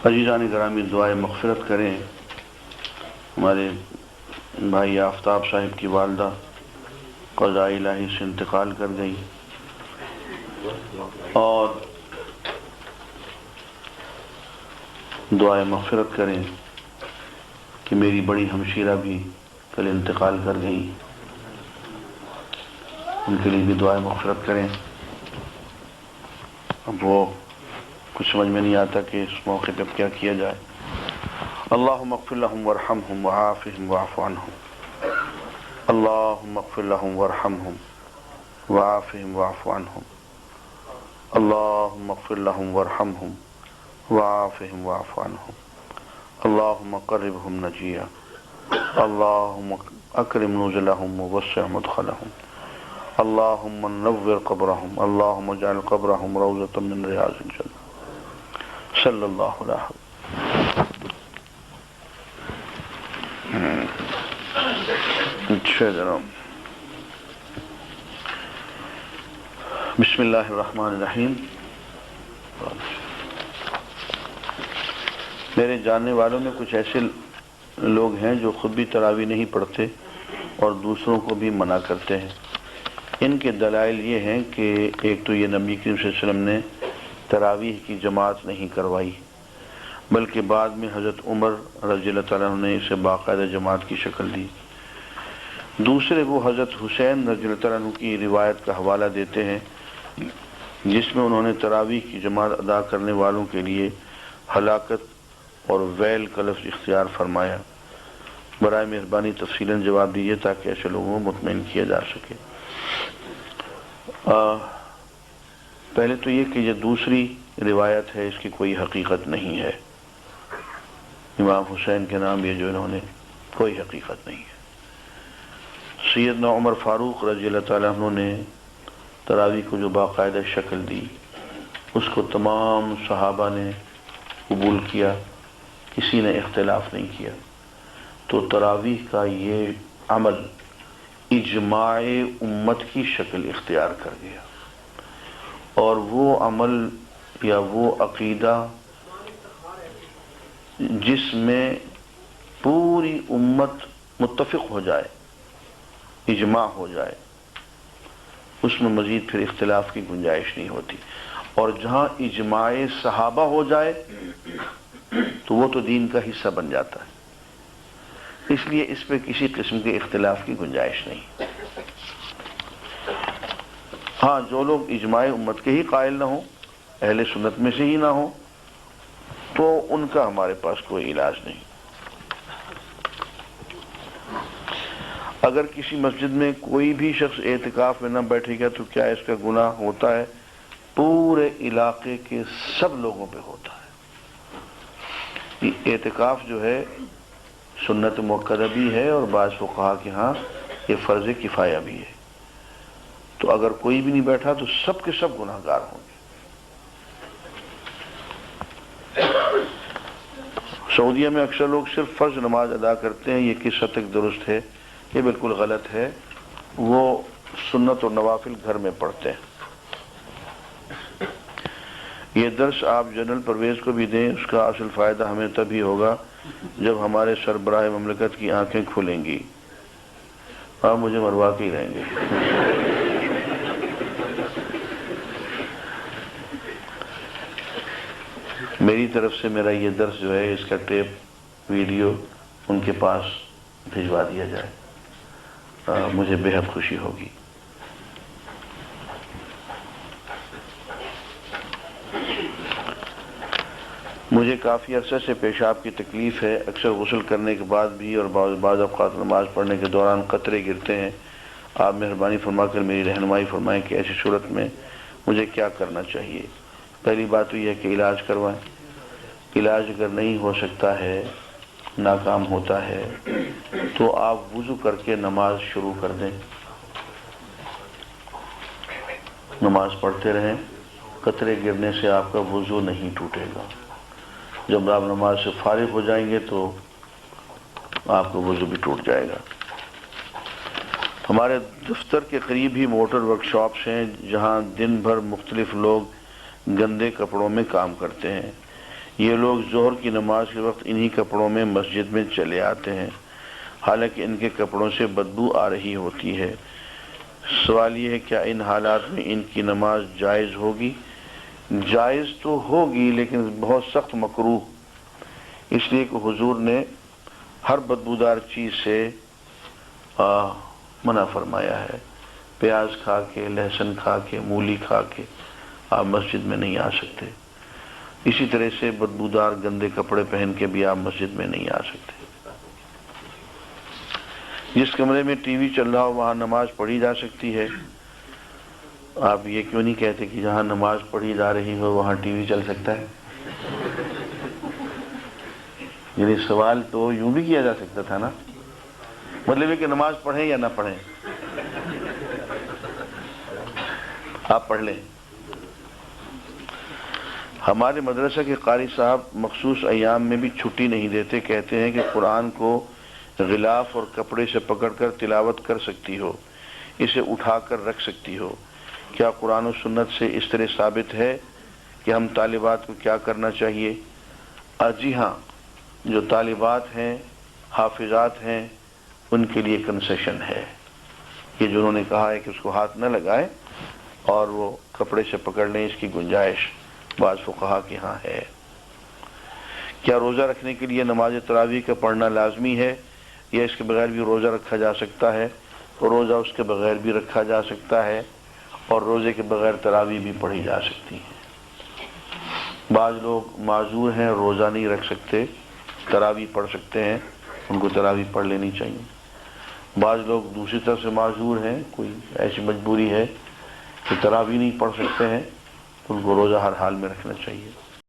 عزیزان گرامی دعائے مغفرت کریں ہمارے بھائی آفتاب صاحب کی والدہ قضاء الہی سے انتقال کر گئی، اور دعائے مغفرت کریں کہ میری بڑی ہمشیرہ بھی کل انتقال کر گئی، ان کے لیے بھی دعائے مغفرت کریں۔ اب وہ کچھ سمجھ میں نہیں آتا کہ اس موقع پہ کیا کیا جائے۔ اللہم اغفر لہم وارحمہم وعافہم واعف عنہم، اللہم اغفر لہم وارحمہم وعافہم واعف عنہم، اللہم اغفر لہم وارحمہم وعافہم واعف عنہم، اللہم قربہم نجیہ، اللہم اکرم نزلہم ووسع مدخلہم، اللہم نور قبرہم، اللہم اجعل قبرہم روضۃ من ریاض الجنہ، صلی اللہ علیہ وسلم۔ اچھا جناب، بسم اللہ الرحمن الرحیم۔ میرے جاننے والوں میں کچھ ایسے لوگ ہیں جو خود بھی تراویح نہیں پڑھتے اور دوسروں کو بھی منع کرتے ہیں۔ ان کے دلائل یہ ہیں کہ ایک تو یہ نبی کریم صلی اللہ علیہ وسلم نے تراویح کی جماعت نہیں کروائی، بلکہ بعد میں حضرت عمر رضی اللہ تعالیٰ عنہ نے اسے باقاعدہ جماعت کی شکل دی۔ دوسرے وہ حضرت حسین رضی اللہ تعالیٰ عنہ کی روایت کا حوالہ دیتے ہیں جس میں انہوں نے تراویح کی جماعت ادا کرنے والوں کے لیے ہلاکت اور ویل کا لفظ اختیار فرمایا۔ برائے مہربانی تفصیلاً جواب دیجیے تاکہ ایسے لوگوں کو مطمئن کیا جا سکے۔ پہلے تو یہ کہ یہ دوسری روایت ہے، اس کی کوئی حقیقت نہیں ہے۔ امام حسین کے نام یہ جو انہوں نے کوئی حقیقت نہیں ہے۔ سیدنا عمر فاروق رضی اللہ تعالیٰ عنہ نے تراویح کو جو باقاعدہ شکل دی اس کو تمام صحابہ نے قبول کیا، کسی نے اختلاف نہیں کیا، تو تراویح کا یہ عمل اجماع امت کی شکل اختیار کر گیا، اور وہ عمل یا وہ عقیدہ جس میں پوری امت متفق ہو جائے، اجماع ہو جائے، اس میں مزید پھر اختلاف کی گنجائش نہیں ہوتی، اور جہاں اجماع صحابہ ہو جائے تو وہ تو دین کا حصہ بن جاتا ہے، اس لیے اس پہ کسی قسم کے اختلاف کی گنجائش نہیں۔ ہاں، جو لوگ اجماع امت کے ہی قائل نہ ہوں، اہل سنت میں سے ہی نہ ہوں، تو ان کا ہمارے پاس کوئی علاج نہیں۔ اگر کسی مسجد میں کوئی بھی شخص اعتکاف میں نہ بیٹھے گا تو کیا اس کا گناہ ہوتا ہے؟ پورے علاقے کے سب لوگوں پہ ہوتا ہے۔ اعتکاف جو ہے سنت مؤکدہ بھی ہے، اور بعض فقہا کے ہاں یہ فرض کفایہ بھی ہے، تو اگر کوئی بھی نہیں بیٹھا تو سب کے سب گناہ گار ہوں گے۔ سعودیہ میں اکثر لوگ صرف فرض نماز ادا کرتے ہیں، یہ کس حد تک درست ہے؟ یہ بالکل غلط ہے، وہ سنت اور نوافل گھر میں پڑھتے ہیں۔ یہ درس آپ جنرل پرویز کو بھی دیں، اس کا اصل فائدہ ہمیں تبھی ہوگا جب ہمارے سربراہ مملکت کی آنکھیں کھلیں گی۔ آپ مجھے مروا کے ہی رہیں گے۔ میری طرف سے میرا یہ درس جو ہے، اس کا ٹیپ ویڈیو ان کے پاس بھجوا دیا جائے، مجھے بے حد خوشی ہوگی۔ مجھے کافی عرصے سے پیشاب کی تکلیف ہے، اکثر غسل کرنے کے بعد بھی اور بعض اوقات نماز پڑھنے کے دوران قطرے گرتے ہیں۔ آپ مہربانی فرما کر میری رہنمائی فرمائیں کہ ایسی صورت میں مجھے کیا کرنا چاہیے۔ پہلی بات تو یہ ہے کہ علاج کروائیں۔ علاج اگر نہیں ہو سکتا ہے، ناکام ہوتا ہے، تو آپ وضو کر کے نماز شروع کر دیں، نماز پڑھتے رہیں، قطرے گرنے سے آپ کا وضو نہیں ٹوٹے گا۔ جب آپ نماز سے فارغ ہو جائیں گے تو آپ کا وضو بھی ٹوٹ جائے گا۔ ہمارے دفتر کے قریب ہی موٹر ورک شاپس ہیں جہاں دن بھر مختلف لوگ گندے کپڑوں میں کام کرتے ہیں۔ یہ لوگ ظہر کی نماز کے وقت انہی کپڑوں میں مسجد میں چلے آتے ہیں، حالانکہ ان کے کپڑوں سے بدبو آ رہی ہوتی ہے۔ سوال یہ ہے کیا ان حالات میں ان کی نماز جائز ہوگی؟ جائز تو ہوگی لیکن بہت سخت مکروہ، اس لیے کہ حضور نے ہر بدبودار چیز سے منع فرمایا ہے۔ پیاز کھا کے، لہسن کھا کے، مولی کھا کے آپ مسجد میں نہیں آ سکتے۔ اسی طرح سے بدبودار گندے کپڑے پہن کے بھی آپ مسجد میں نہیں آ سکتے۔ جس کمرے میں ٹی وی چل رہا ہو وہاں نماز پڑھی جا سکتی ہے۔ آپ یہ کیوں نہیں کہتے کہ جہاں نماز پڑھی جا رہی ہو وہاں ٹی وی چل سکتا ہے؟ یعنی سوال تو یوں بھی کیا جا سکتا تھا نا، مطلب ہے کہ نماز پڑھیں یا نہ پڑھیں، آپ پڑھ لیں۔ ہمارے مدرسہ کے قاری صاحب مخصوص ایام میں بھی چھٹی نہیں دیتے، کہتے ہیں کہ قرآن کو غلاف اور کپڑے سے پکڑ کر تلاوت کر سکتی ہو، اسے اٹھا کر رکھ سکتی ہو۔ کیا قرآن و سنت سے اس طرح ثابت ہے کہ ہم طالبات کو کیا کرنا چاہیے؟ جی ہاں، جو طالبات ہیں، حافظات ہیں، ان کے لیے کنسیشن ہے، یہ جو انہوں نے کہا ہے کہ اس کو ہاتھ نہ لگائیں اور وہ کپڑے سے پکڑ لیں، اس کی گنجائش بعض فقہا کے ہاں ہے۔ کیا روزہ رکھنے کے لیے نماز تراویح کا پڑھنا لازمی ہے یا اس کے بغیر بھی روزہ رکھا جا سکتا ہے؟ روزہ اس کے بغیر بھی رکھا جا سکتا ہے اور روزے کے بغیر تراویح بھی پڑھی جا سکتی ہے۔ بعض لوگ معذور ہیں، روزہ نہیں رکھ سکتے، تراویح پڑھ سکتے ہیں، ان کو تراویح پڑھ لینی چاہیے۔ بعض لوگ دوسری طرف سے معذور ہیں، کوئی ایسی مجبوری ہے کہ تراویح نہیں پڑھ سکتے ہیں، ان کو روزہ ہر حال میں رکھنا چاہیے۔